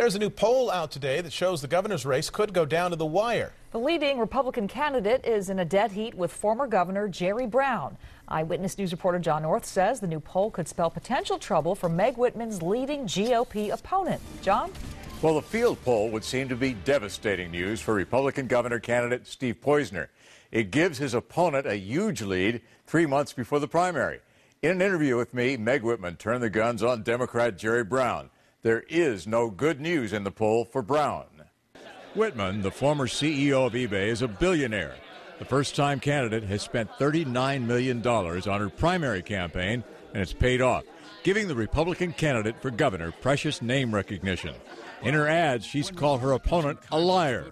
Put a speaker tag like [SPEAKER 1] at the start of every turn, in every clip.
[SPEAKER 1] There's a new poll out today that shows the governor's race could go down to the wire.
[SPEAKER 2] The leading Republican candidate is in a dead heat with former Governor Jerry Brown. Eyewitness News reporter John North says the new poll could spell potential trouble for Meg Whitman's leading GOP opponent. John?
[SPEAKER 3] Well, the field poll would seem to be devastating news for Republican governor candidate Steve Poizner. It gives his opponent a huge lead 3 months before the primary. In an interview with me, Meg Whitman turned the guns on Democrat Jerry Brown. There is no good news in the poll for Brown. Whitman, the former CEO of eBay, is a billionaire. The first-time candidate has spent $39 million on her primary campaign, and it's paid off, giving the Republican candidate for governor precious name recognition. In her ads, she's called her opponent a liar.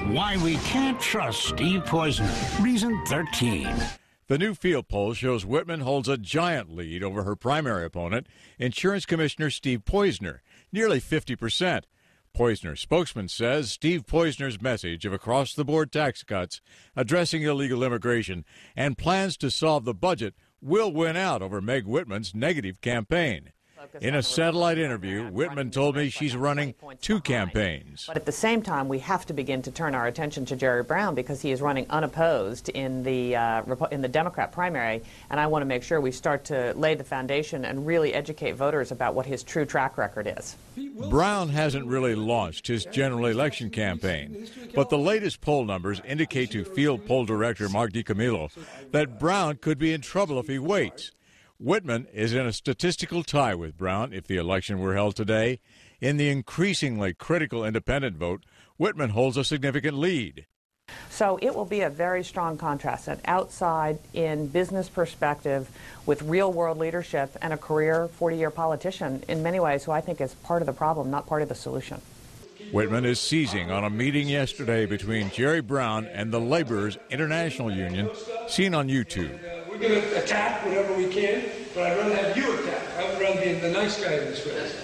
[SPEAKER 4] Why we can't trust Steve Poizner. Reason 13.
[SPEAKER 3] The new field poll shows Whitman holds a giant lead over her primary opponent, Insurance Commissioner Steve Poizner, nearly 50%. Poizner's spokesman says Steve Poizner's message of across-the-board tax cuts, addressing illegal immigration, and plans to solve the budget will win out over Meg Whitman's negative campaign. In a satellite interview, Whitman told me she's running two campaigns.
[SPEAKER 5] But at the same time, we have to begin to turn our attention to Jerry Brown because he is running unopposed in the Democrat primary, and I want to make sure we start to lay the foundation and really educate voters about what his true track record is.
[SPEAKER 3] Brown hasn't really launched his general election campaign, but the latest poll numbers indicate to field poll director Mark DiCamillo that Brown could be in trouble if he waits. Whitman is in a statistical tie with Brown if the election were held today. In the increasingly critical independent vote, Whitman holds a significant lead.
[SPEAKER 5] So it will be a very strong contrast, an outside in business perspective with real-world leadership and a career 40-year politician in many ways who I think is part of the problem, not part of the solution.
[SPEAKER 3] Whitman is seizing on a meeting yesterday between Jerry Brown and the Laborers International Union, seen on YouTube.
[SPEAKER 6] We're going to attack whatever we can, but I'd rather have you attack. I would rather be the nice guy in this race.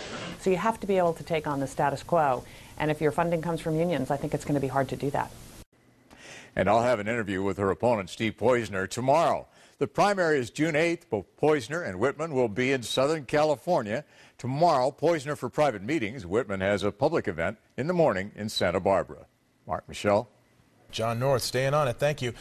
[SPEAKER 5] So you have to be able to take on the status quo, and if your funding comes from unions, I think it's going to be hard to do that.
[SPEAKER 3] And I'll have an interview with her opponent, Steve Poizner, tomorrow. The primary is June 8th. Both Poizner and Whitman will be in Southern California. Tomorrow, Poizner for private meetings. Whitman has a public event in the morning in Santa Barbara. Mark, Michelle.
[SPEAKER 1] John North staying on it. Thank you.